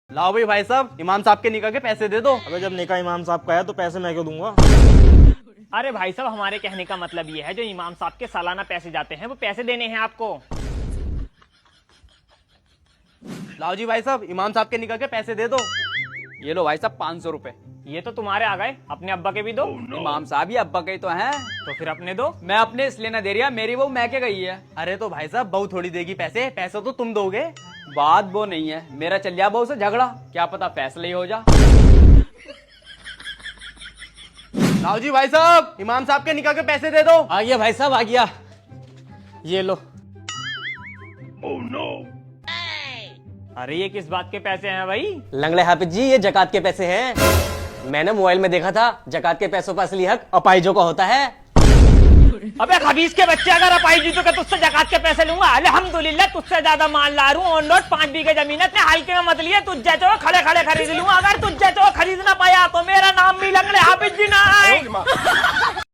लाओ भाई साहब, इमाम साहब के निकाह के पैसे दे दो। अबे जब निकाह इमाम साहब का है तो पैसे मैं क्यों दूंगा? अरे भाई साहब, हमारे कहने का मतलब ये है, जो इमाम साहब के सालाना पैसे जाते हैं वो पैसे देने हैं आपको। लाओ जी भाई साहब, इमाम साहब के निकाह के पैसे दे दो। ये लो भाई साहब 500 रुपए। ये तो तुम्हारे आ गए, अपने अब्बा के भी दो। इमाम साहब ही अब्बा के ही तो हैं। तो फिर अपने दो। मैं अपने इसलिए ना दे रहा, मेरी बहू मैके गई है। अरे तो भाई साहब, बहू थोड़ी देगी पैसे, पैसे तो तुम दोगे। बात वो नहीं है, मेरा चल गया बहू से झगड़ा, क्या पता फैसला ही हो जा। लाओ जी भाई साहब, इमाम साहब के निकाह के पैसे दे दो। आ गया भाई साहब, आ गया। ये लो। अरे ये किस बात के पैसे हैं भाई? लंगड़े हाफिज जी, ये जकात के पैसे हैं। मैंने मोबाइल में देखा था, जकात के पैसों पर असली हक अपाहिजों का होता है। अबे खबीस के बच्चे, अगर अपाई जी तो क्या तुझसे जकात के पैसे लूंगा? अल्हम्दुलिल्लाह, तुझसे ज्यादा माल ला रहा हूँ। ऑन रोड 5 बीघे जमीन है, इतने हल्के में मत लिए। तुझ जैसे खड़े खड़े खरीद लूंगा। अगर तुझ जैसे खरीद ना पाया तो मेरा नाम भी लंगड़े हाफिज जी ना आए।